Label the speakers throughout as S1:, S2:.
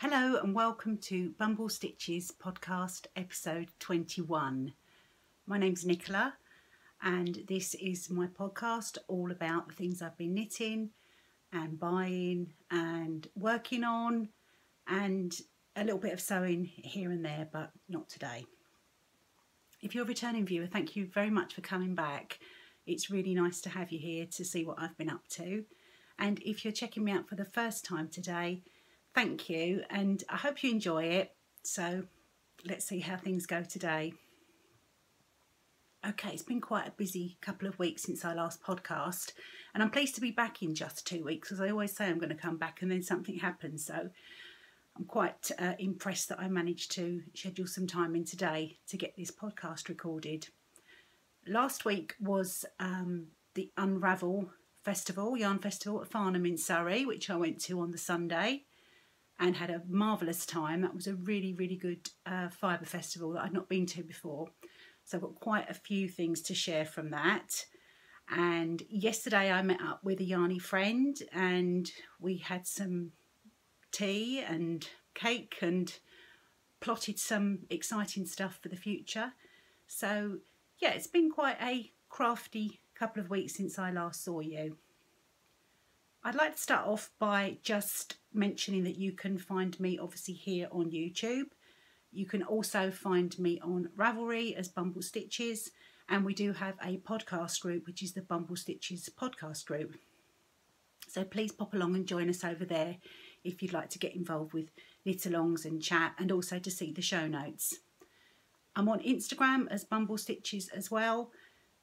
S1: Hello and welcome to Bumble Stitches podcast episode 21. My name's Nicola and this is my podcast all about the things I've been knitting and buying and working on, and a little bit of sewing here and there, but not today. If you're a returning viewer, thank you very much for coming back. It's really nice to have you here to see what I've been up to. And if you're checking me out for the first time today, thank you, and I hope you enjoy it. So let's see how things go today. Okay, it's been quite a busy couple of weeks since I last podcast, and I'm pleased to be back in just 2 weeks. As I always say, I'm going to come back and then something happens. So I'm quite impressed that I managed to schedule some time in today to get this podcast recorded. Last week was the Unravel Festival, Yarn Festival at Farnham in Surrey, which I went to on the Sunday and had a marvellous time. That was a really, really good fibre festival that I'd not been to before. So I've got quite a few things to share from that. And yesterday I met up with a yarny friend and we had some tea and cake and plotted some exciting stuff for the future. So yeah, it's been quite a crafty couple of weeks since I last saw you. I'd like to start off by just mentioning that you can find me obviously here on YouTube. You can also find me on Ravelry as Bumble Stitches, and we do have a podcast group which is the Bumble Stitches podcast group. So please pop along and join us over there if you'd like to get involved with knit-alongs and chat, and also to see the show notes. I'm on Instagram as Bumble Stitches as well.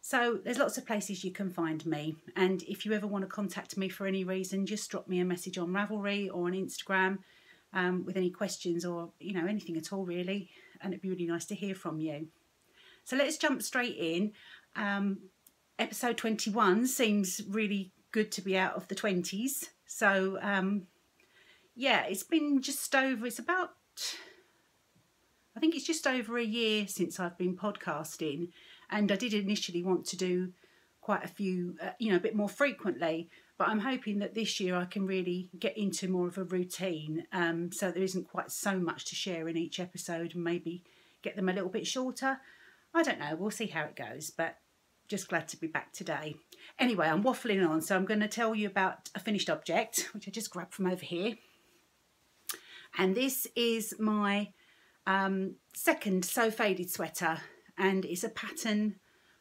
S1: So there's lots of places you can find me, and if you ever want to contact me for any reason, just drop me a message on Ravelry or on Instagram with any questions or anything at all really, and it'd be really nice to hear from you. So let's jump straight in. Episode 21 seems really good to be out of the 20s. So yeah, it's been just over, I think it's just over a year since I've been podcasting, and I did initially want to do quite a few, a bit more frequently, but I'm hoping that this year I can really get into more of a routine, so there isn't quite so much to share in each episode, and maybe get them a little bit shorter. I don't know, we'll see how it goes, but just glad to be back today. Anyway, I'm waffling on, so I'm going to tell you about a finished object, which I just grabbed from over here. And this is my second So Faded sweater, and it's a pattern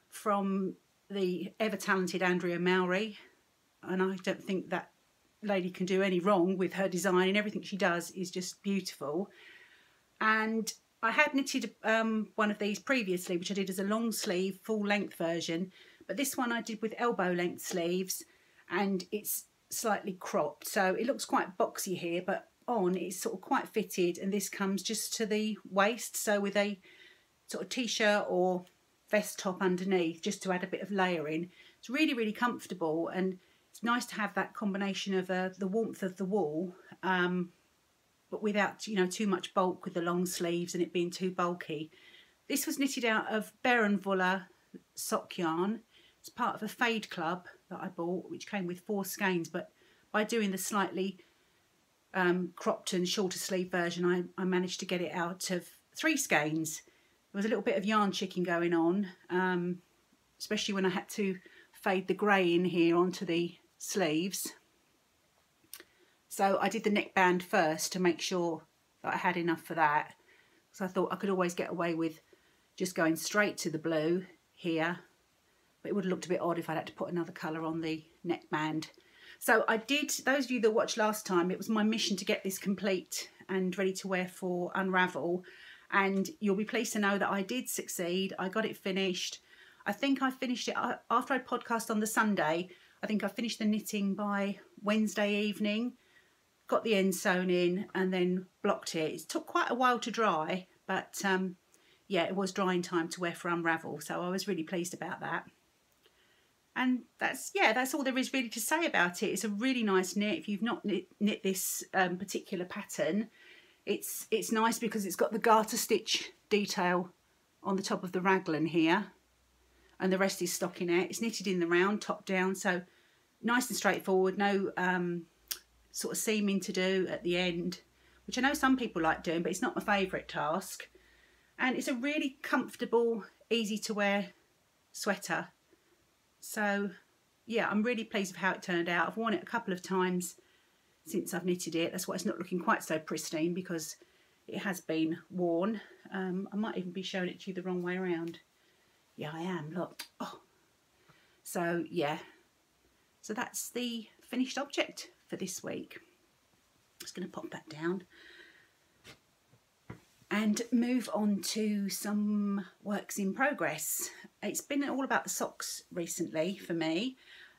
S1: from the ever talented Andrea Mowry, and I don't think that lady can do any wrong with her design, and everything she does is just beautiful. And I had knitted one of these previously, which I did as a long sleeve full length version, but this one I did with elbow length sleeves, and it's slightly cropped, so it looks quite boxy here, but on it's sort of quite fitted, and this comes just to the waist, so with a sort of t-shirt or vest top underneath, just to add a bit of layering. It's really, really comfortable, and it's nice to have that combination of the warmth of the wool, but without too much bulk with the long sleeves and it being too bulky. This was knitted out of Berenvuller sock yarn. It's part of a fade club that I bought, which came with 4 skeins, but by doing the slightly cropped and shorter sleeve version, I managed to get it out of 3 skeins. There was a little bit of yarn chicking going on, especially when I had to fade the grey in here onto the sleeves. So I did the neckband first to make sure that I had enough for that. So I thought I could always get away with just going straight to the blue here, but it would have looked a bit odd if I'd had to put another colour on the neckband. So I did, those of you that watched last time, it was my mission to get this complete and ready to wear for Unravel. And you'll be pleased to know that I did succeed. I got it finished. I think I finished it after I podcast on the Sunday. I think I finished the knitting by Wednesday evening, got the end sewn in and then blocked it. It took quite a while to dry, but yeah, it was drying time to wear for Unravel. So I was really pleased about that. And that's all there is really to say about it. It's a really nice knit. If you've not knit this particular pattern, it's nice because it's got the garter stitch detail on the top of the raglan here, and the rest is stockinette. It's knitted in the round, top down, so nice and straightforward. No sort of seaming to do at the end. which I know some people like doing, but it's not my favourite task. And it's a really comfortable, easy to wear sweater. So yeah, I'm really pleased with how it turned out. I've worn it a couple of times since I've knitted it. That's why it's not looking quite so pristine, because it has been worn. I might even be showing it to you the wrong way around. Yeah, I am, look. Oh. So yeah, so that's the finished object for this week. Just going to pop that down and move on to some works in progress. It's been all about the socks recently for me.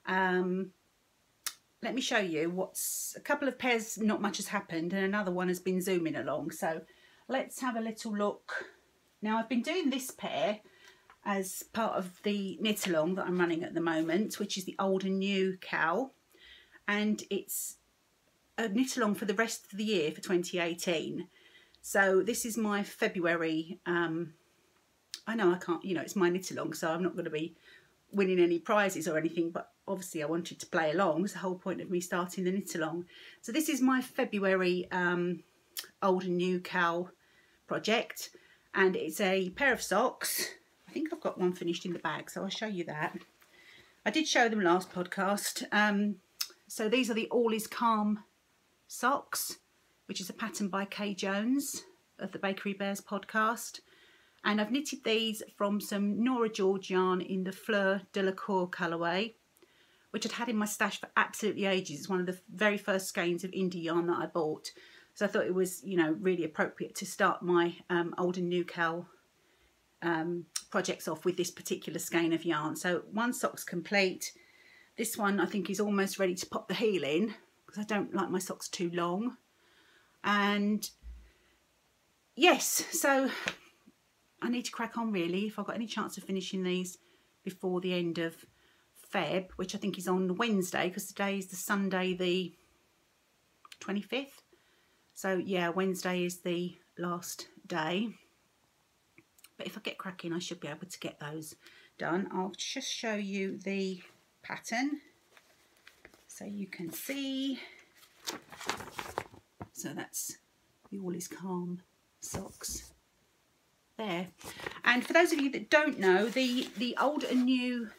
S1: Let me show you what's a couple of pairs, not much has happened, and another one has been zooming along. So let's have a little look. Now I've been doing this pair as part of the knit along that I'm running at the moment, which is the old and new cowl, and it's a knit along for the rest of the year for 2018. So this is my February. I know I can't, you know, it's my knit along, so I'm not going to be winning any prizes or anything, but obviously I wanted to play along. It's the whole point of me starting the knit along. So this is my February old and new cowl project, and it's a pair of socks. I think I've got one finished in the bag, so I'll show you that. I did show them last podcast. So these are the All Is Calm socks, which is a pattern by Kay Jones of the Bakery Bears podcast. And I've knitted these from some Nora George yarn in the Fleur de la Cour colourway, which I'd had in my stash for absolutely ages. It's one of the very first skeins of indie yarn that I bought. So I thought it was, you know, really appropriate to start my old and new cowl projects off with this particular skein of yarn. So one sock's complete. This one I think is almost ready to pop the heel in, because I don't like my socks too long. And yes, so I need to crack on really if I've got any chance of finishing these before the end of Feb, which I think is on Wednesday, because today is the Sunday the 25th. So yeah, Wednesday is the last day. But if I get cracking, I should be able to get those done. I'll just show you the pattern so you can see. So that's the All Is Calm socks there. And for those of you that don't know, the old and new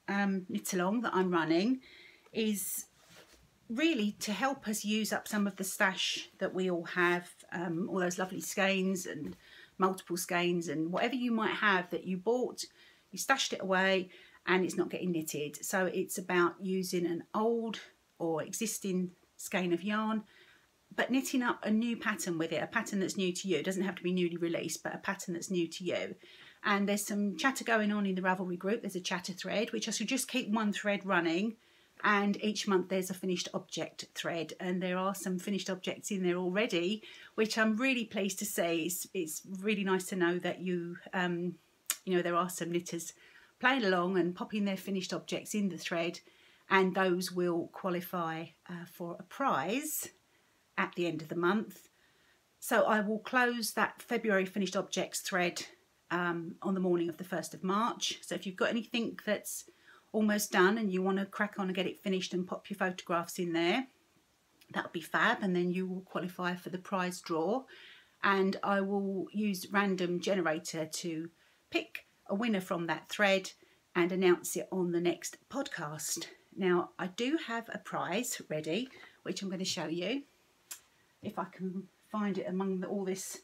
S1: knit along that I'm running is really to help us use up some of the stash that we all have, all those lovely skeins and multiple skeins and whatever you might have that you bought, you stashed it away and it's not getting knitted. So it's about using an old or existing skein of yarn, but knitting up a new pattern with it, a pattern that's new to you. It doesn't have to be newly released, but a pattern that's new to you. And there's some chatter going on in the Ravelry group. There's a chatter thread, which I should just keep one thread running. And each month there's a finished object thread. And there are some finished objects in there already, which I'm really pleased to say. It's really nice to know that you know, there are some knitters playing along and popping their finished objects in the thread. And those will qualify for a prize at the end of the month. So I will close that February finished objects thread on the morning of the 1st of March. So if you've got anything that's almost done and you want to crack on and get it finished and pop your photographs in there, that would be fab, and then you will qualify for the prize draw. And I will use random generator to pick a winner from that thread and announce it on the next podcast. Now I do have a prize ready, which I'm going to show you if I can find it among all this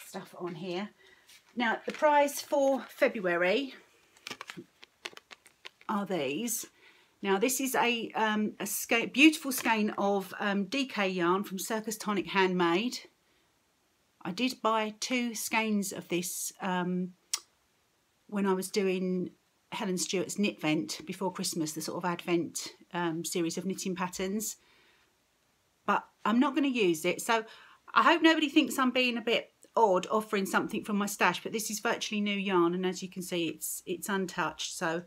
S1: stuff on here. Now the prize for February are these. Now this is a beautiful skein of DK yarn from Circus Tonic Handmade. I did buy 2 skeins of this when I was doing Helen Stewart's Knit Vent before Christmas, the sort of Advent series of knitting patterns. But I'm not going to use it, so I hope nobody thinks I'm being a bit odd offering something from my stash, but this is virtually new yarn, and as you can see it's untouched, so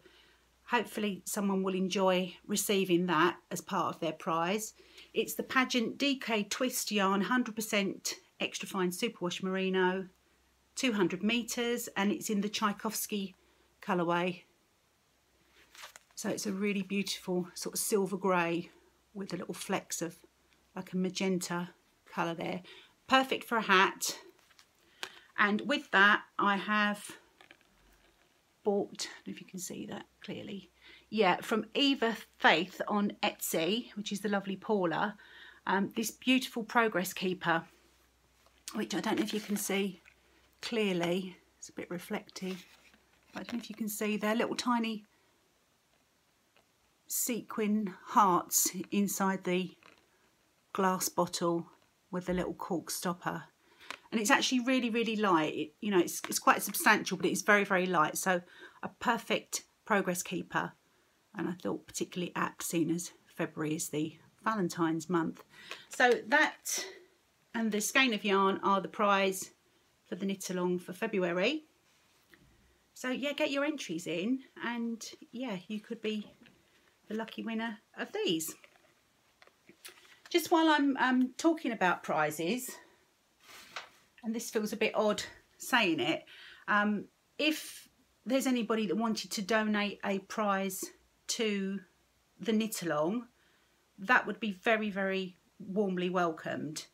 S1: hopefully someone will enjoy receiving that as part of their prize. It's the Pageant DK Twist yarn, 100% extra fine superwash merino, 200 meters, and it's in the Tchaikovsky colourway. So it's a really beautiful sort of silver grey with a little flecks of like a magenta colour there. perfect for a hat. And with that, I have bought, I don't know if you can see that clearly, yeah, from Eva Faith on Etsy, which is the lovely Paula, this beautiful progress keeper, which I don't know if you can see clearly. It's a bit reflective. I don't know if you can see there, little tiny sequin hearts inside the glass bottle with the little cork stopper. And it's actually really, really light. You know, it's quite substantial, but it's very, very light. So a perfect progress keeper. And I thought particularly apt, seeing as February is the Valentine's month. So that and the skein of yarn are the prize for the knit along for February. So yeah, get your entries in, and yeah, you could be the lucky winner of these. Just while I'm talking about prizes, and this feels a bit odd saying it, if there's anybody that wanted to donate a prize to the knit along, that would be very, very warmly welcomed.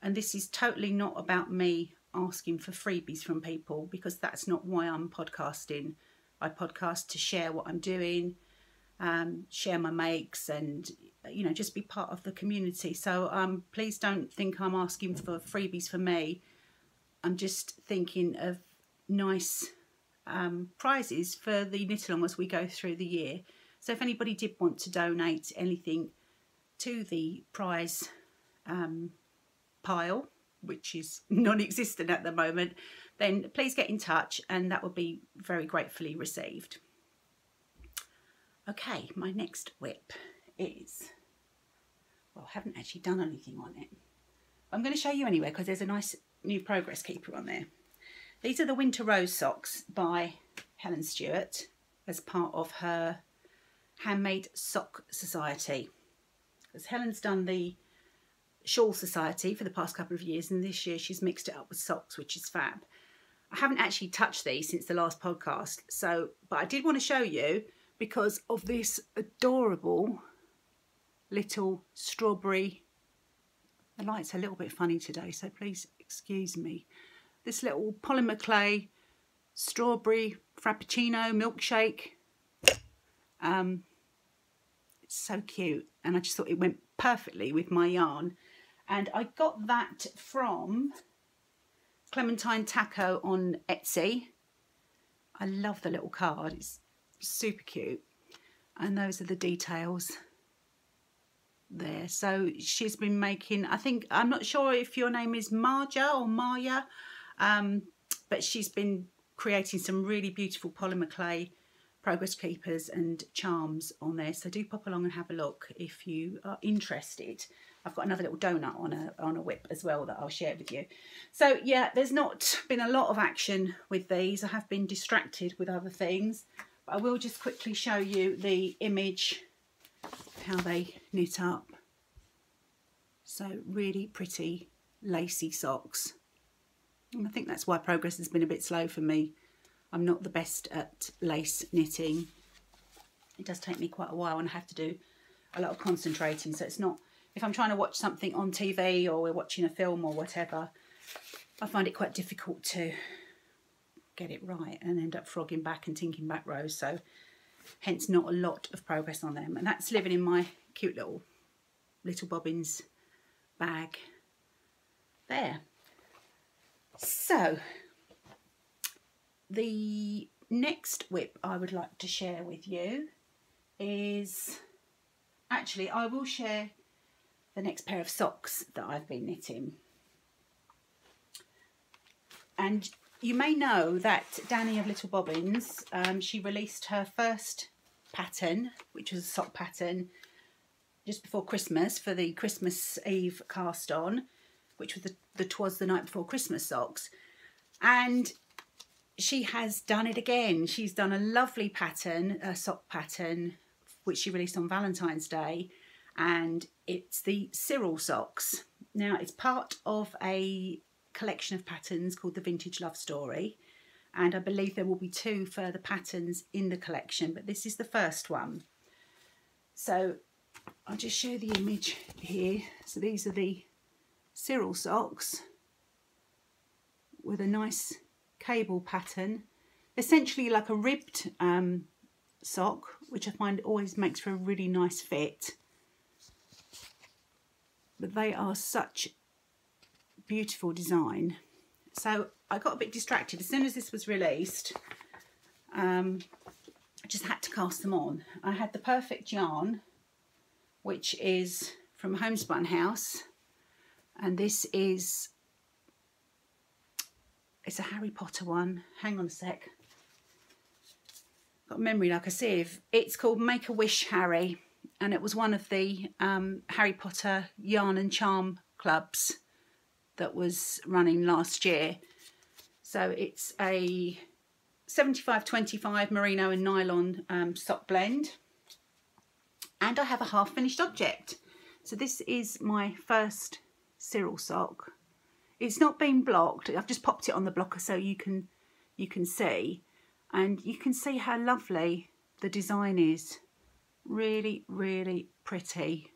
S1: And this is totally not about me asking for freebies from people, because that's not why I'm podcasting. I podcast to share what I'm doing, share my makes, and you know, just be part of the community. So please don't think I'm asking for freebies for me. I'm just thinking of nice prizes for the knit along as we go through the year. So if anybody did want to donate anything to the prize pile, which is non-existent at the moment, then please get in touch, and that will be very gratefully received. Okay, my next whip is, well, I haven't actually done anything on it. I'm going to show you anyway, because there's a nice new progress keeper on there. These are the Winter Rose socks by Helen Stewart as part of her Handmade Sock Society. Because Helen's done the Shawl Society for the past couple of years, and this year she's mixed it up with socks, which is fab. I haven't actually touched these since the last podcast, but I did want to show you because of this adorable little strawberry. The light's a little bit funny today, so please excuse me. This little polymer clay strawberry frappuccino milkshake. It's so cute, and I just thought it went perfectly with my yarn. And I got that from Clementine Taco on Etsy. I love the little card, it's super cute. And those are the details there. So she's been making, I think, I'm not sure if your name is Marja or Maya, but she's been creating some really beautiful polymer clay progress keepers and charms on there. So do pop along and have a look if you are interested. I've got another little donut on a whip as well that I'll share with you. So yeah, there's not been a lot of action with these. I have been distracted with other things, but I will just quickly show you the image of how they knit up. So really pretty lacy socks. And I think that's why progress has been a bit slow for me. I'm not the best at lace knitting. It does take me quite a while, and I have to do a lot of concentrating. So it's not, if I'm trying to watch something on TV or we're watching a film or whatever, I find it quite difficult to get it right and end up frogging back and tinking back rows. So hence not a lot of progress on them. And that's living in my cute little bobbins bag there. So the next whip I would like to share with you is, actually I will share the next pair of socks that I've been knitting. And you may know that Danny of Little Bobbins, she released her first pattern, which was a sock pattern, just before Christmas for the Christmas Eve cast on, which was the 'Twas the Night Before Christmas socks. And she has done it again. She's done a lovely pattern, a sock pattern, which she released on Valentine's Day, and it's the Cyril socks. Now, it's part of a collection of patterns called the Vintage Love Story, and I believe there will be 2 further patterns in the collection, but this is the first one. So I'll just show the image here. So these are the Cyril socks with a nice cable pattern, essentially like a ribbed sock, which I find always makes for a really nice fit. But they are such beautiful design. So I got a bit distracted as soon as this was released. I just had to cast them on. I had the perfect yarn, which is from Homespun House, and this is, it's a Harry Potter one. Hang on a sec. Got a memory like a sieve. It's called Make a Wish Harry, and it was one of the Harry Potter yarn and charm clubs that was running last year. So it's a 75-25 merino and nylon sock blend, and I have a half finished object. So this is my first Cyril sock. It's not been blocked. I've just popped it on the blocker so you can see, and you can see how lovely the design is. Really, really pretty.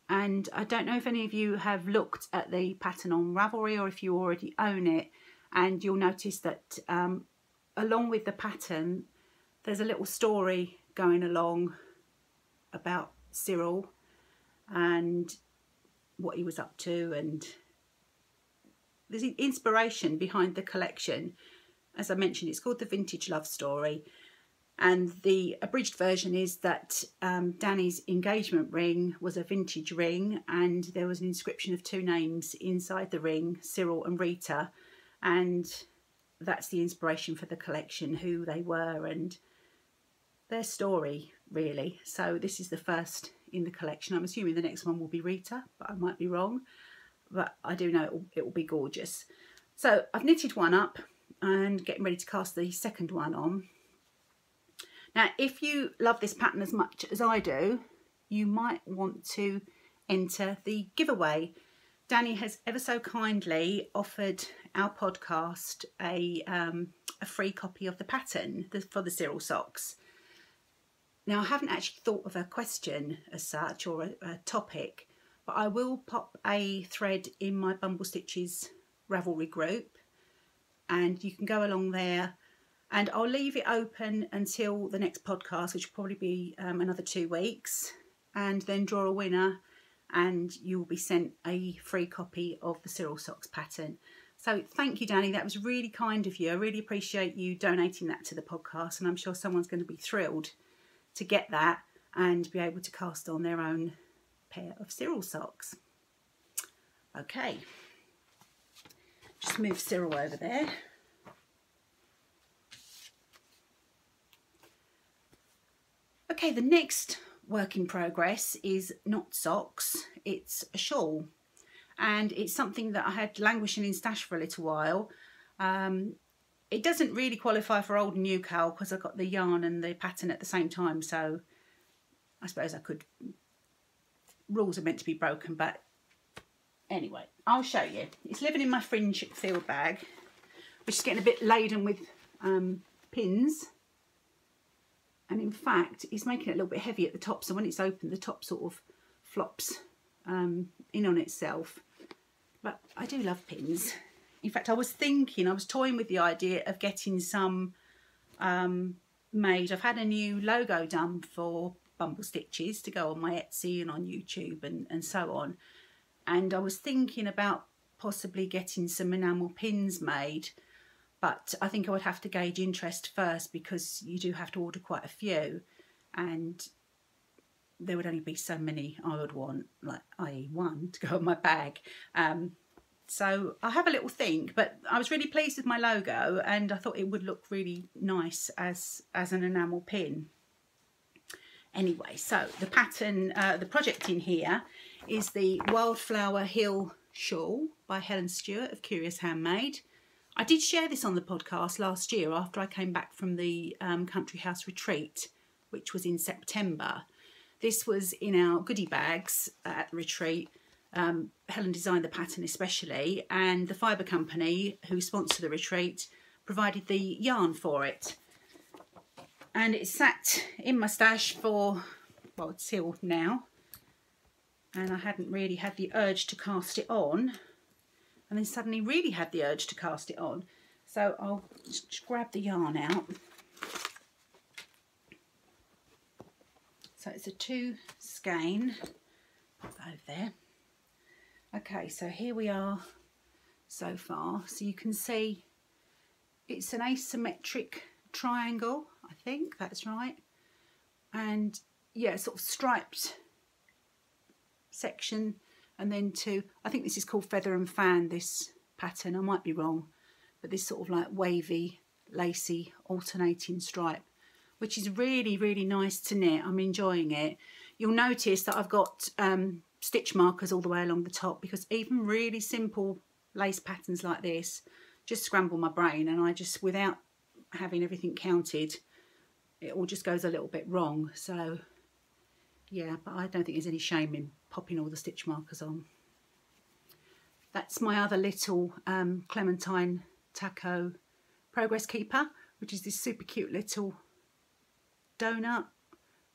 S1: And I don't know if any of you have looked at the pattern on Ravelry or if you already own it, and you'll notice that along with the pattern there's a little story going along about Cyril and what he was up to, and there's inspiration behind the collection. As I mentioned, it's called The Vintage Love Story, and the abridged version is that Danny's engagement ring was a vintage ring, and there was an inscription of two names inside the ring, Cyril and Rita, and that's the inspiration for the collection, who they were and their story, really. So this is the first in the collection. I'm assuming the next one will be Rita, but I might be wrong. But I do know it will be gorgeous. So I've knitted one up and getting ready to cast the second one on. Now, if you love this pattern as much as I do, you might want to enter the giveaway. Danny has ever so kindly offered our podcast a free copy of the pattern for the Cyril socks. Now, I haven't actually thought of a question as such or a topic, but I will pop a thread in my Bumble Stitches Ravelry group, and you can go along there. And I'll leave it open until the next podcast, which will probably be another 2 weeks, and then draw a winner, and you will be sent a free copy of the Cyril socks pattern. So thank you, Danny. That was really kind of you. I really appreciate you donating that to the podcast, and I'm sure someone's going to be thrilled to get that and be able to cast on their own pair of Cyril socks. Okay, just move Cyril over there. Okay, the next work in progress is not socks, it's a shawl, and it's something that I had languishing in stash for a little while. It doesn't really qualify for old and new cowl because I got the yarn and the pattern at the same time, so I suppose I could, rules are meant to be broken, but anyway, I'll show you. It's living in my fringe field bag, which is getting a bit laden with pins. And in fact, it's making it a little bit heavy at the top, so when it's open, the top sort of flops in on itself. But I do love pins. In fact, I was toying with the idea of getting some made. I've had a new logo done for Bumble Stitches to go on my Etsy and on YouTube and so on. And I was thinking about possibly getting some enamel pins made. But I think I would have to gauge interest first, because you do have to order quite a few, and there would only be so many I would want, like i.e. one, to go on my bag. So I'll have a little think, but I was really pleased with my logo, and I thought it would look really nice as an enamel pin. Anyway, so the pattern, the project in here is the Wildflower Hill Shawl by Helen Stewart of Curious Handmade. I did share this on the podcast last year after I came back from the Country House retreat, which was in September. This was in our goodie bags at the retreat. Helen designed the pattern especially, and the fibre company who sponsored the retreat provided the yarn for it. And it sat in my stash for, well, it's sealed now. and I hadn't really had the urge to cast it on, and then suddenly really had the urge to cast it on. So I'll just grab the yarn out. So it's a 2 skein, pop that over there. Okay, so here we are so far. So you can see it's an asymmetric triangle, I think that's right. And yeah, sort of striped section, and then 2, I think this is called feather and fan, this pattern, I might be wrong, but this sort of like wavy, lacy, alternating stripe, which is really, really nice to knit. I'm enjoying it. You'll notice that I've got stitch markers all the way along the top, because even really simple lace patterns like this just scramble my brain, and I just, without having everything counted, it all just goes a little bit wrong. So yeah, but I don't think there's any shame in popping all the stitch markers on. That's my other little Clementine Taco Progress Keeper, which is this super cute little donut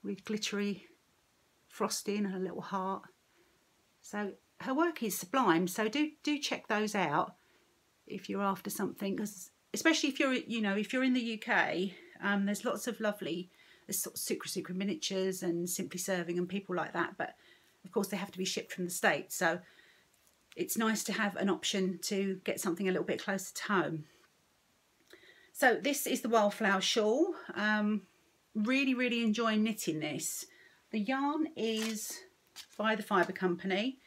S1: with glittery frosting and a little heart. So her work is sublime, so do check those out if you're after something, because especially if you're, you know, if you're in the UK, there's lots of lovely, there's sort of Sucre Miniatures and Simply Serving and people like that, but of course they have to be shipped from the States, so it's nice to have an option to get something a little bit closer to home. So this is the Wildflower Shawl. Really, really enjoying knitting this. The yarn is by the Fibre Company,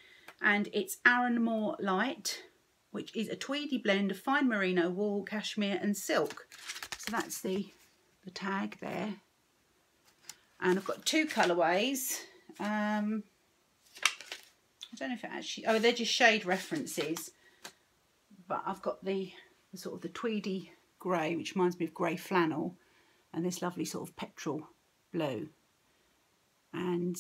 S1: and it's Arranmore Light, which is a tweedy blend of fine merino wool, cashmere and silk. So that's the tag there. And I've got 2 colourways. I don't know if it actually, oh, they're just shade references. But I've got the sort of the tweedy grey, which reminds me of grey flannel, and this lovely sort of petrol blue. And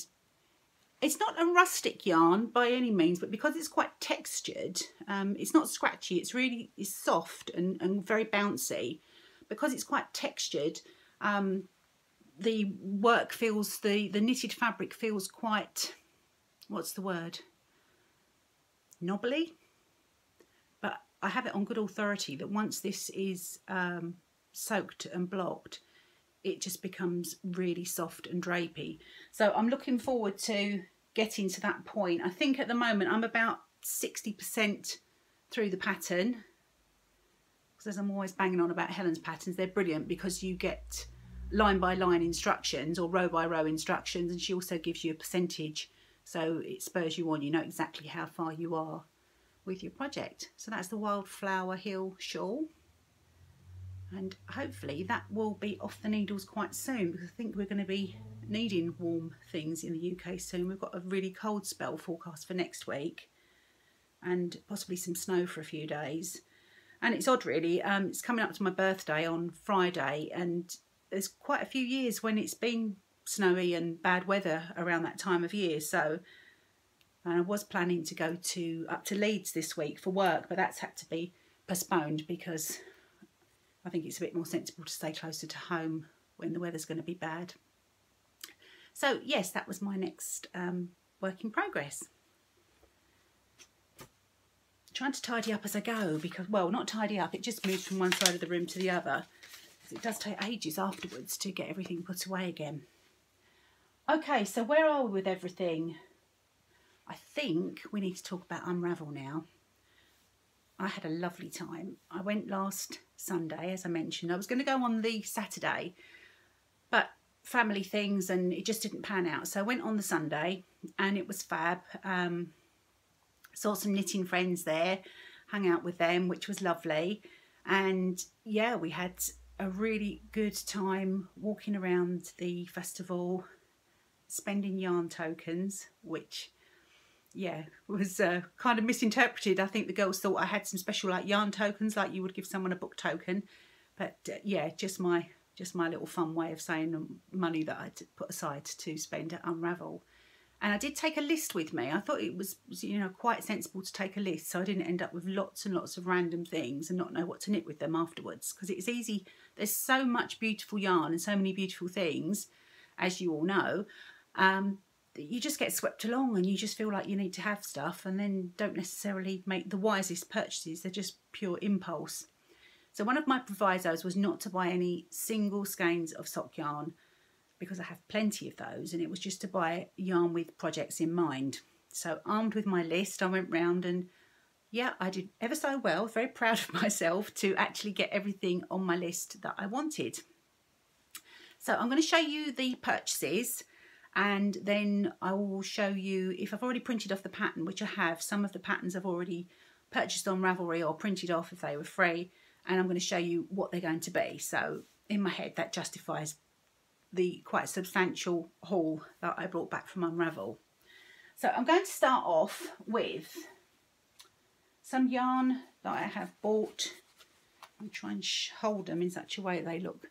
S1: it's not a rustic yarn by any means, but because it's quite textured, it's not scratchy, it's soft and very bouncy. Because it's quite textured, the work feels, the knitted fabric feels quite, what's the word, knobbly. But I have it on good authority that once this is soaked and blocked, it just becomes really soft and drapey. So I'm looking forward to getting to that point. I think at the moment I'm about 60% through the pattern, because as I'm always banging on about Helen's patterns, they're brilliant because you get line by line instructions or row by row instructions, and she also gives you a percentage, so it spurs you on, you know exactly how far you are with your project. So that's the Wildflower Hill Shawl, and hopefully that will be off the needles quite soon, because I think we're going to be needing warm things in the UK soon. We've got a really cold spell forecast for next week, and possibly some snow for a few days. And it's odd really, it's coming up to my birthday on Friday, and there's quite a few years when it's been snowy and bad weather around that time of year. So I was planning to go up to Leeds this week for work, but that's had to be postponed because I think it's a bit more sensible to stay closer to home when the weather's going to be bad. So yes, that was my next work in progress. Trying to tidy up as I go, because, well, not tidy up, it just moves from one side of the room to the other. It does take ages afterwards to get everything put away again. Okay, so where are we with everything? I think we need to talk about Unravel now. I had a lovely time. I went last Sunday, as I mentioned. I was going to go on the Saturday, but family things, and it just didn't pan out. So I went on the Sunday, and it was fab. Saw some knitting friends there, hung out with them, which was lovely. And yeah, we had a really good time walking around the festival, spending yarn tokens, which, yeah, was kind of misinterpreted. I think the girls thought I had some special like yarn tokens, like you would give someone a book token. But yeah, just my little fun way of saying money that I'd put aside to spend at Unravel. And I did take a list with me. I thought it was, you know, quite sensible to take a list, so I didn't end up with lots and lots of random things and not know what to knit with them afterwards. Because it's easy. There's so much beautiful yarn and so many beautiful things, as you all know. you just get swept along and you just feel like you need to have stuff and then don't necessarily make the wisest purchases. They're just pure impulse. So one of my provisos was not to buy any single skeins of sock yarn because I have plenty of those, and it was just to buy yarn with projects in mind. So armed with my list, I went round and yeah, I did ever so well, very proud of myself to actually get everything on my list that I wanted. So I'm going to show you the purchases, and then I will show you if I've already printed off the pattern, which I have. Some of the patterns I've already purchased on Ravelry or printed off if they were free, and I'm going to show you what they're going to be. So in my head that justifies the quite substantial haul that I brought back from Unravel. So I'm going to start off with some yarn that I have bought. I'll try and hold them in such a way they look.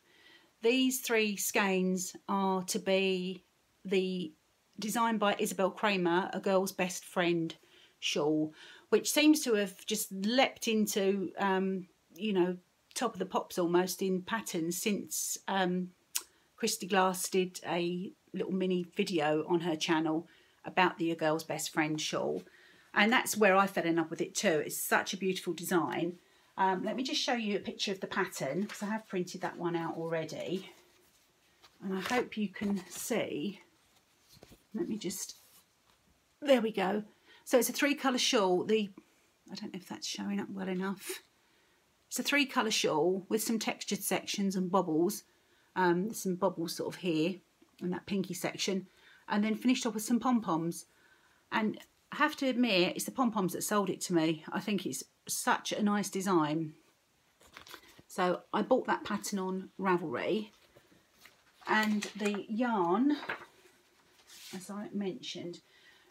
S1: These 3 skeins are to be the Designed by Isabel Kramer, A Girl's Best Friend shawl, which seems to have just leapt into, you know, top of the pops almost in patterns since Christy Glass did a little mini video on her channel about the A Girl's Best Friend shawl. And that's where I fell in love with it too. It's such a beautiful design. Let me just show you a picture of the pattern because I have printed that one out already. And I hope you can see. Let me just, there we go. So it's a 3-colour shawl. I don't know if that's showing up well enough. It's a 3-colour shawl with some textured sections and bobbles. There's some bobbles sort of here in that pinky section. And then finished off with some pom-poms. And I have to admit, it's the pom-poms that sold it to me. I think it's such a nice design. So I bought that pattern on Ravelry. And the yarn, as I mentioned,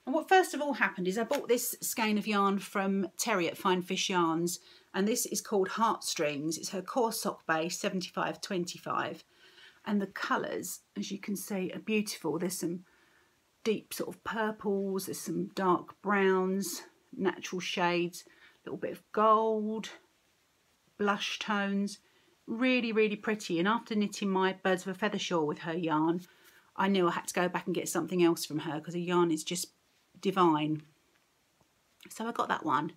S1: and what first of all happened is I bought this skein of yarn from Terry at Fine Fish Yarns, and this is called Heartstrings. It's her core sock base, 75/25, and the colours, as you can see, are beautiful. There's some deep sort of purples, there's some dark browns, natural shades, a little bit of gold, blush tones, really, really pretty. And after knitting my Birds of a Feather shawl with her yarn, I knew I had to go back and get something else from her because her yarn is just divine. So I got that one.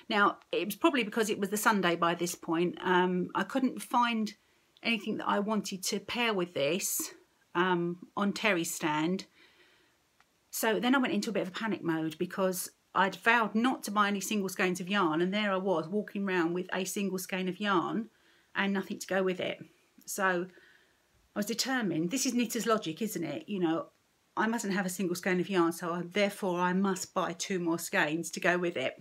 S1: Now, it was probably because it was the Sunday by this point. I couldn't find anything that I wanted to pair with this on Terry's stand. So then I went into a bit of a panic mode because I'd vowed not to buy any single skeins of yarn, and there I was walking around with a single skein of yarn and nothing to go with it. So I was determined. This is knitter's logic, isn't it? You know, I mustn't have a single skein of yarn, so therefore I must buy 2 more skeins to go with it.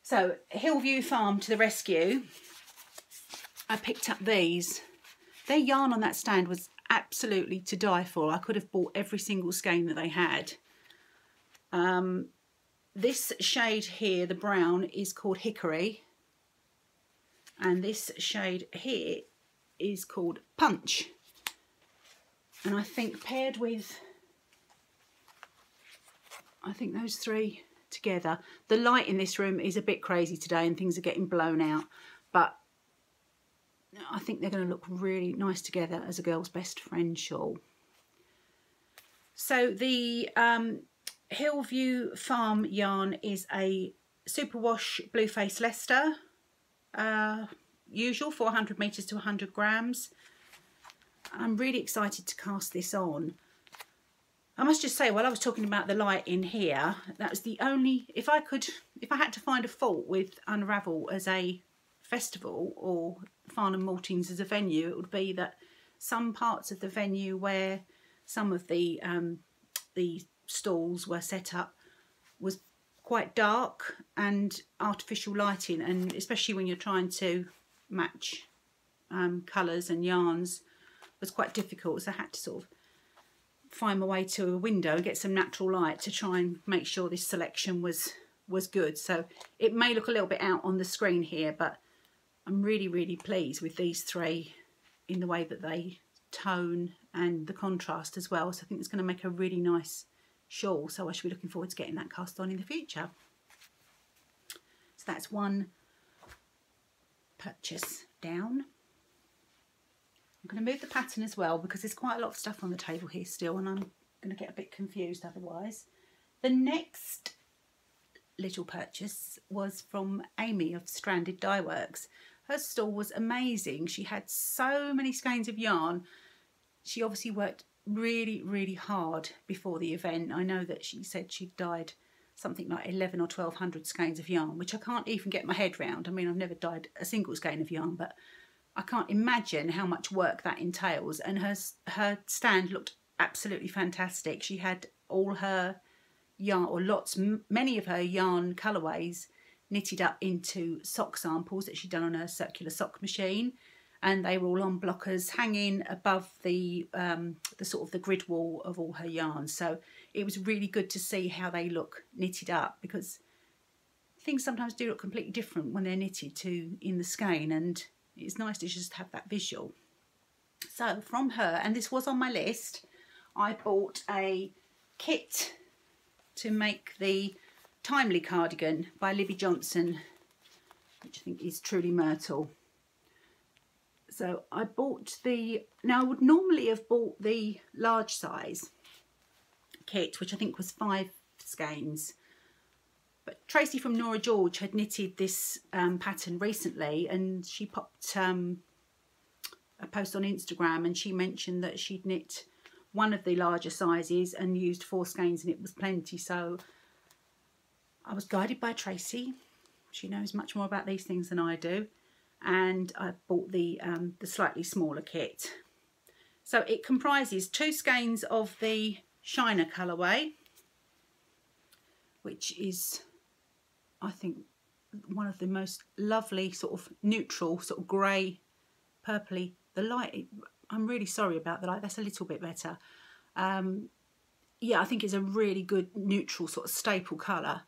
S1: So Hillview Farm to the rescue. I picked up these. Their yarn on that stand was absolutely to die for. I could have bought every single skein that they had. This shade here, the brown, is called Hickory, and this shade here is called Punch. And I think paired with, I think those 3 together. The light in this room is a bit crazy today and things are getting blown out, but I think they're going to look really nice together as a girl's best friend shawl. So the Hillview Farm yarn is a superwash Blueface Leicester, usual 400 meters to 100 grams. I'm really excited to cast this on. I must just say, while I was talking about the light in here, that was the only, if I had to find a fault with Unravel as a festival or Farnham Maltings as a venue, it would be that some parts of the venue where some of the stalls were set up was quite dark and artificial lighting, and especially when you're trying to match colours and yarns, was quite difficult. So I had to sort of find my way to a window and get some natural light to try and make sure this selection was good. So it may look a little bit out on the screen here, but I'm really, really pleased with these 3 in the way that they tone and the contrast as well. So I think it's going to make a really nice shawl. So I should be looking forward to getting that cast on in the future. So that's one purchase down. I'm going to move the pattern as well because there's quite a lot of stuff on the table here still, and I'm going to get a bit confused otherwise. The next little purchase was from Amy of Stranded Dye Works. Her stall was amazing. She had so many skeins of yarn. She obviously worked really, really hard before the event. I know that she said she'd dyed something like 11 or 1200 skeins of yarn, which I can't even get my head round. I mean, I've never dyed a single skein of yarn, but I can't imagine how much work that entails. And her stand looked absolutely fantastic. She had all her yarn, or many of her yarn colourways knitted up into sock samples that she'd done on her circular sock machine, and they were all on blockers hanging above the sort of the grid wall of all her yarns. So it was really good to see how they look knitted up, because things sometimes do look completely different when they're knitted to in the skein, and it's nice to just have that visual. So from her, and this was on my list, I bought a kit to make the Timely cardigan by Libby Johnson, which I think is Truly Myrtle. So I bought now I would normally have bought the large size kit, which I think was 5 skeins. But Tracy from Nora George had knitted this pattern recently, and she popped a post on Instagram, and she mentioned that she'd knit one of the larger sizes and used 4 skeins, and it was plenty. So I was guided by Tracy. She knows much more about these things than I do, and I bought the slightly smaller kit. So it comprises 2 skeins of the Shiner colourway, which is, I think, one of the most lovely sort of neutral, sort of grey, purpley. The light, I'm really sorry about the light, that's a little bit better. Yeah, I think it's a really good neutral sort of staple colour.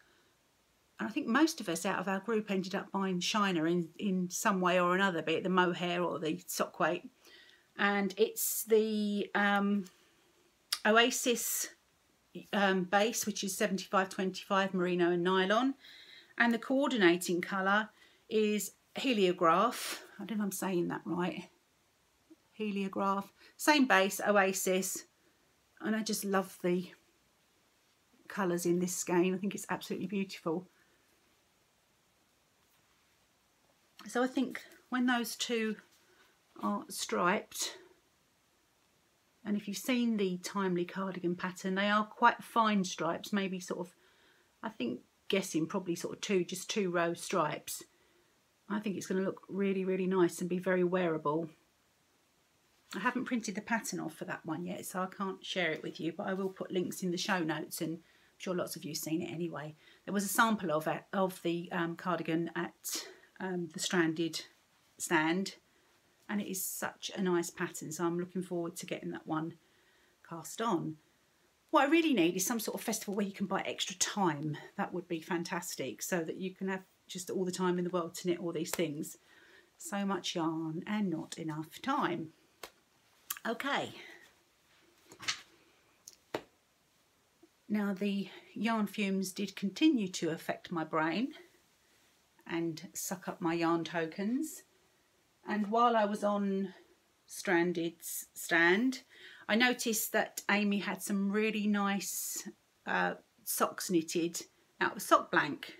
S1: And I think most of us out of our group ended up buying Shiner in some way or another, be it the mohair or the sock weight. And it's the Oasis base, which is 75-25 merino and nylon. And the coordinating colour is Heliograph. I don't know if I'm saying that right. Heliograph. Same base, Oasis. And I just love the colours in this skein. I think it's absolutely beautiful. So I think when those two are striped, and if you've seen the Timely cardigan pattern, they are quite fine stripes, maybe sort of, I think, guessing probably sort of just two row stripes. I think it's going to look really, really nice and be very wearable. I haven't printed the pattern off for that one yet, so I can't share it with you, but I will put links in the show notes, and I'm sure lots of you have seen it anyway. There was a sample of the cardigan at the Stranded stand, and it is such a nice pattern, so I'm looking forward to getting that one cast on. What I really need is some sort of festival where you can buy extra time. That would be fantastic, so that you can have just all the time in the world to knit all these things. So much yarn and not enough time. Okay. Now the yarn fumes did continue to affect my brain and suck up my yarn tokens. And while I was on Stranded's stand, I noticed that Amy had some really nice socks knitted out of sock blank.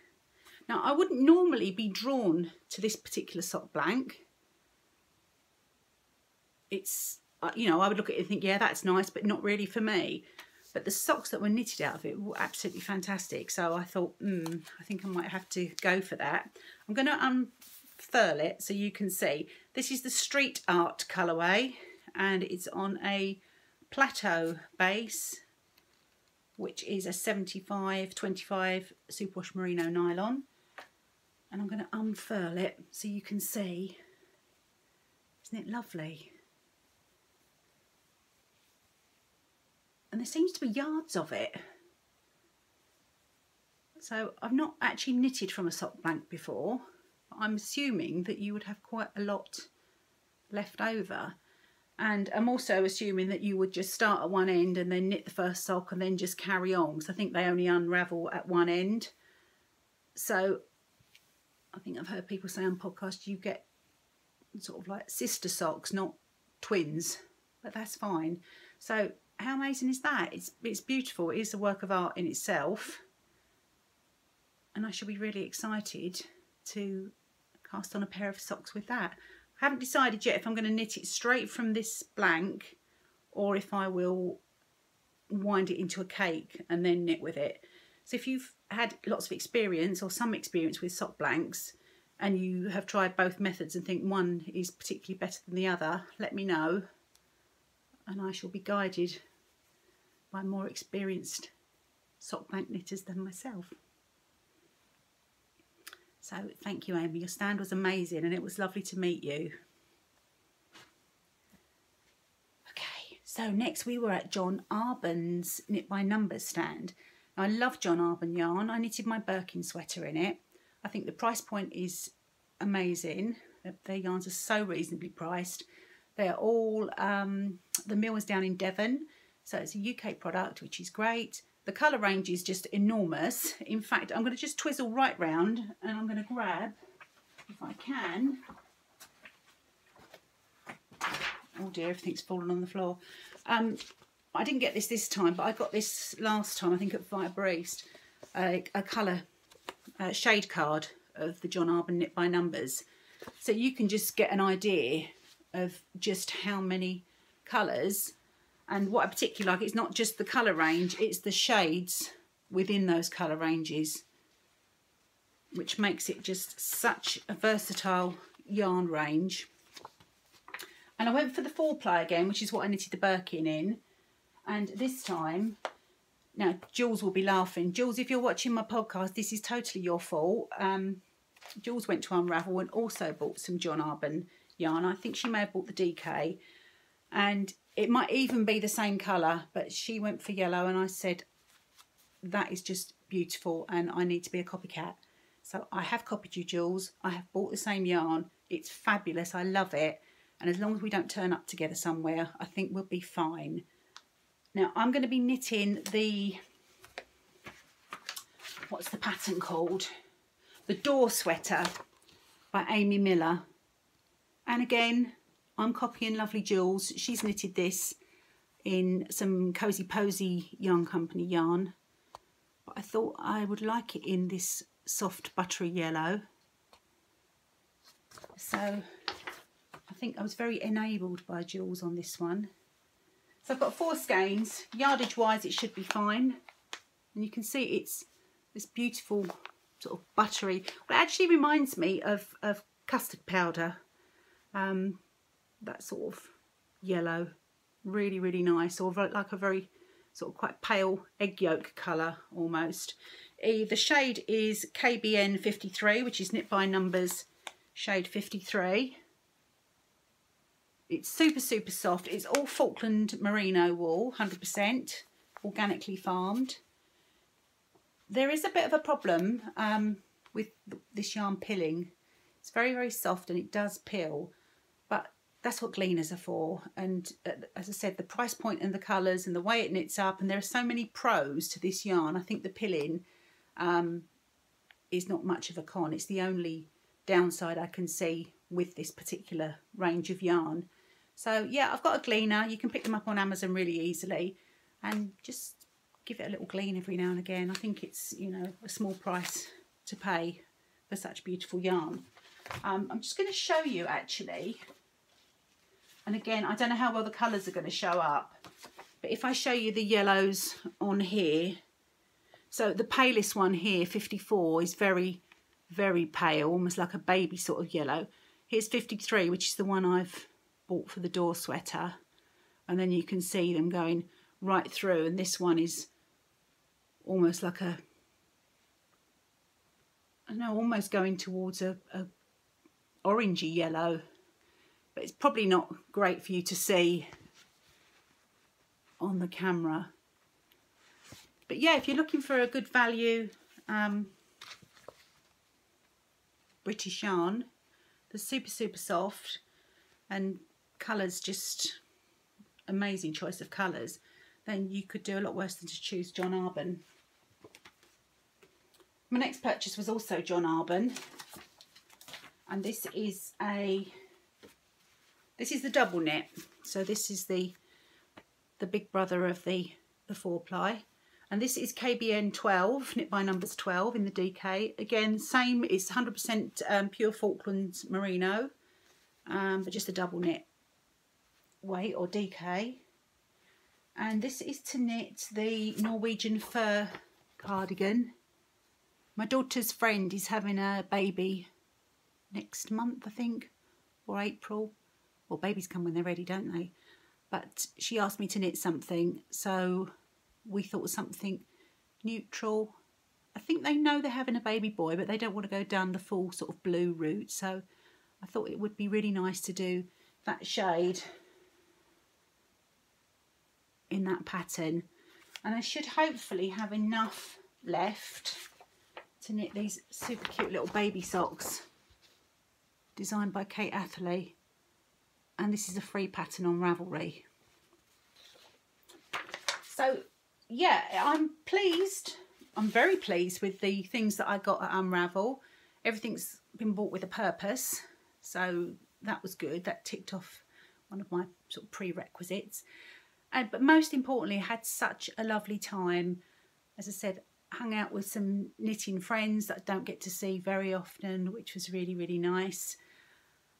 S1: Now, I wouldn't normally be drawn to this particular sock blank. It's, you know, I would look at it and think, yeah, that's nice, but not really for me. But the socks that were knitted out of it were absolutely fantastic. So I thought, I think I might have to go for that. I'm going to unfurl it so you can see. This is the Street Art colourway, and it's on a plateau base, which is a 75-25 superwash merino nylon. And I'm going to unfurl it so you can see. Isn't it lovely? And there seems to be yards of it. So I've not actually knitted from a sock blank before, but I'm assuming that you would have quite a lot left over. And I'm also assuming that you would just start at one end and then knit the first sock and then just carry on, because I think they only unravel at one end. So I think I've heard people say on podcasts you get sort of like sister socks, not twins, but that's fine. So how amazing is that? It's beautiful. It is a work of art in itself. And I shall be really excited to cast on a pair of socks with that. I haven't decided yet if I'm going to knit it straight from this blank or if I will wind it into a cake and then knit with it. So if you've had lots of experience or some experience with sock blanks and you have tried both methods and think one is particularly better than the other, let me know and I shall be guided by more experienced sock blank knitters than myself. So thank you, Amy. Your stand was amazing and it was lovely to meet you. Okay, so next we were at John Arbon's Knit by Numbers stand. Now, I love John Arbon yarn. I knitted my Birkin sweater in it. I think the price point is amazing. Their yarns are so reasonably priced. They're all, the mill is down in Devon, so it's a UK product, which is great. The colour range is just enormous. In fact, I'm going to just twizzle right round and I'm going to grab, if I can. Oh dear, everything's fallen on the floor. I didn't get this time, but I got this last time, I think at Vibriste, a colour shade card of the John Arbon Knit by Numbers. So you can just get an idea of just how many colours. And what I particularly like, it's not just the colour range, it's the shades within those colour ranges, which makes it just such a versatile yarn range. And I went for the 4-ply again, which is what I knitted the Birkin in. And this time, now Jules will be laughing. Jules, if you're watching my podcast, this is totally your fault. Jules went to Unravel and also bought some John Arbon yarn. I think she may have bought the DK. And it might even be the same colour, but she went for yellow and I said, that is just beautiful and I need to be a copycat. So I have copied you, Jules. I have bought the same yarn. It's fabulous. I love it. And as long as we don't turn up together somewhere, I think we'll be fine. Now, I'm going to be knitting the, what's the pattern called? The Door Sweater by Amy Miller. And again, I'm copying lovely Jules. She's knitted this in some Cozy Posy Yarn Company yarn. But I thought I would like it in this soft buttery yellow. So I think I was very enabled by Jules on this one. So I've got 4 skeins. Yardage wise it should be fine. And you can see it's this beautiful sort of buttery. Well, it actually reminds me of custard powder. That sort of yellow, really, really nice, or like a very sort of quite pale egg yolk colour almost. The shade is KBN 53, which is Knit by Numbers shade 53. It's super, super soft. It's all Falkland merino wool, 100%, organically farmed. There is a bit of a problem with this yarn pilling. It's very, very soft and it does pill, but that's what gleaners are for. And as I said, the price point and the colours and the way it knits up, and there are so many pros to this yarn. I think the pilling is not much of a con. It's the only downside I can see with this particular range of yarn. So yeah, I've got a gleaner. You can pick them up on Amazon really easily and just give it a little glean every now and again. I think it's, you know, a small price to pay for such beautiful yarn. I'm just going to show you actually. And again, I don't know how well the colours are going to show up, but if I show you the yellows on here, so the palest one here, 54, is very, very pale, almost like a baby sort of yellow. Here's 53, which is the one I've bought for the door sweater. And then you can see them going right through. And this one is almost like a, I don't know, almost going towards a orangey yellow. But it's probably not great for you to see on the camera. But yeah, if you're looking for a good value British yarn, they're super, super soft and colours, just amazing choice of colours, then you could do a lot worse than to choose John Arbon. My next purchase was also John Arbon, and this is the double knit. So this is the the big brother of the 4-ply. And this is KBN 12, knit by numbers 12 in the DK. Again, same, it's 100% pure Falklands merino, but just a double knit weight or DK. And this is to knit the Norwegian fur cardigan. My daughter's friend is having a baby next month, I think, or April. Well, babies come when they're ready, don't they? But she asked me to knit something, so we thought something neutral. I think they know they're having a baby boy, but they don't want to go down the full sort of blue route. So I thought it would be really nice to do that shade in that pattern. And I should hopefully have enough left to knit these super cute little baby socks designed by Kate Atherley. And this is a free pattern on Ravelry. So yeah, I'm pleased. I'm very pleased with the things that I got at Unravel. Everything's been bought with a purpose, so that was good. That ticked off one of my sort of prerequisites. But most importantly, I had such a lovely time. As I said, hung out with some knitting friends that I don't get to see very often, which was really, really nice.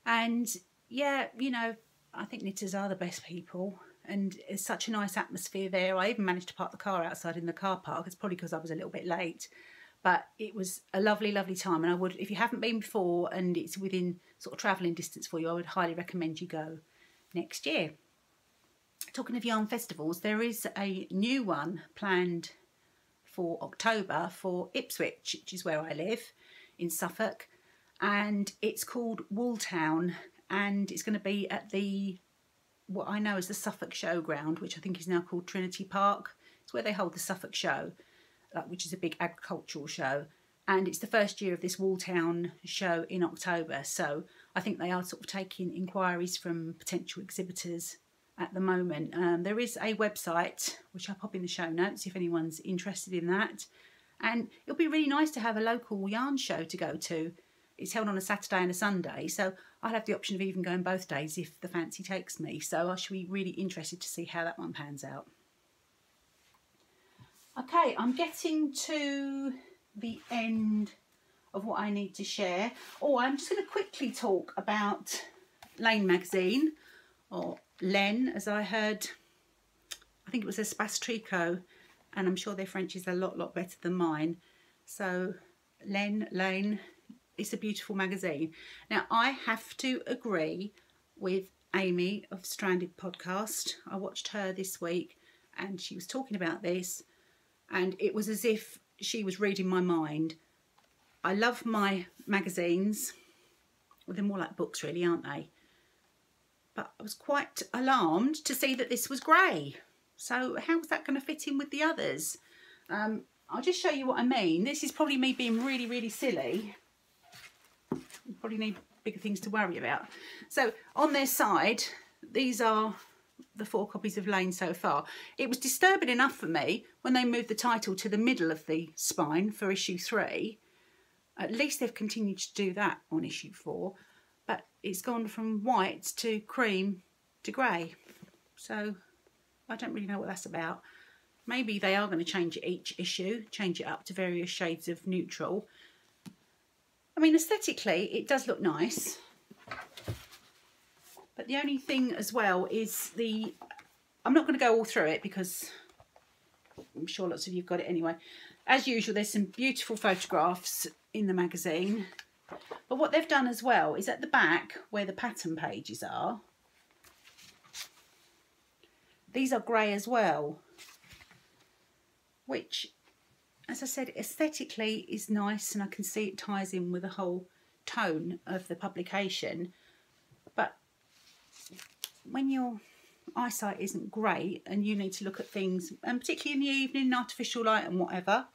S1: And yeah, you know, I think knitters are the best people, and it's such a nice atmosphere there. I even managed to park the car outside in the car park. It's probably because I was a little bit late, but it was a lovely, lovely time. And I would, if you haven't been before and it's within sort of travelling distance for you, I would highly recommend you go next year. Talking of yarn festivals, there is a new one planned for October for Ipswich, which is where I live in Suffolk, and it's called Wooltown, and it's going to be at the, what I know as the Suffolk Showground, which I think is now called Trinity Park. It's where they hold the Suffolk Show, which is a big agricultural show, and it's the first year of this Wooltown show in October. So I think they are sort of taking inquiries from potential exhibitors at the moment. There is a website which I'll pop in the show notes if anyone's interested in that, and it'll be really nice to have a local yarn show to go to. It's held on a Saturday and a Sunday, so I'll have the option of even going both days if the fancy takes me. So I should be really interested to see how that one pans out. Okay, I'm getting to the end of what I need to share. Oh, I'm just going to quickly talk about Lane magazine, or Len, as I heard. I think it was Espace Tricot, and I'm sure their French is a lot better than mine. So Lane, it's a beautiful magazine. Now, I have to agree with Amy of Stranded Podcast. I watched her this week and she was talking about this, and it was as if she was reading my mind. I love my magazines. Well, they're more like books really, aren't they? But I was quite alarmed to see that this was grey. So how was that going to fit in with the others? I'll just show you what I mean. This is probably me being really, really silly. You probably need bigger things to worry about. So on their side, these are the 4 copies of Lane so far. It was disturbing enough for me when they moved the title to the middle of the spine for issue 3. At least they've continued to do that on issue 4. But it's gone from white to cream to grey. So I don't really know what that's about. Maybe they are going to change it each issue, change it up to various shades of neutral. I mean, aesthetically, it does look nice. But the only thing as well is the... I'm not going to go all through it because I'm sure lots of you have got it anyway. As usual, there's some beautiful photographs in the magazine. But what they've done as well is at the back, where the pattern pages are, these are grey as well, which, as I said, aesthetically is nice, and I can see it ties in with the whole tone of the publication. But when your eyesight isn't great and you need to look at things, and particularly in the evening, artificial light and whatever,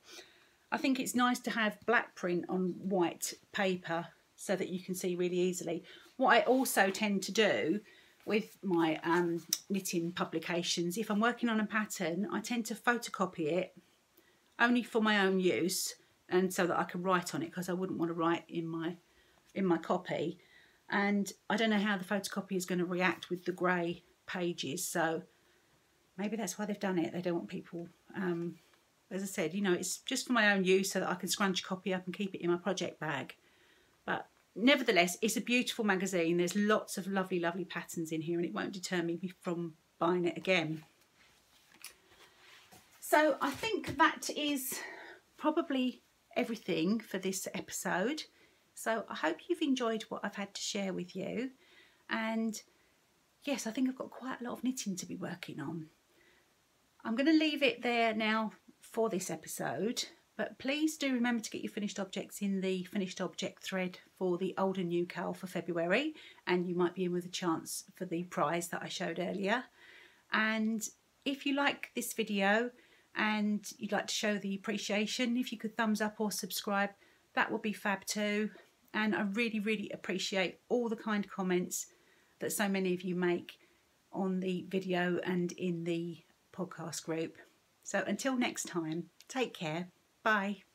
S1: I think it's nice to have black print on white paper so that you can see really easily. What I also tend to do with my knitting publications, if I'm working on a pattern, I tend to photocopy it only for my own use, and so that I can write on it, because I wouldn't want to write in my copy. And I don't know how the photocopy is going to react with the grey pages, so maybe that's why they've done it. They don't want people, as I said, you know, it's just for my own use so that I can scrunch a copy up and keep it in my project bag. But nevertheless, it's a beautiful magazine. There's lots of lovely, lovely patterns in here, and it won't deter me from buying it again. So I think that is probably everything for this episode. So I hope you've enjoyed what I've had to share with you. And yes, I think I've got quite a lot of knitting to be working on. I'm going to leave it there now for this episode, but please do remember to get your finished objects in the finished object thread for the old and new cowl for February, and you might be in with a chance for the prize that I showed earlier. And if you like this video and you'd like to show the appreciation, if you could thumbs up or subscribe, that would be fab too. And I really, really appreciate all the kind comments that so many of you make on the video and in the podcast group. So until next time, take care. Bye.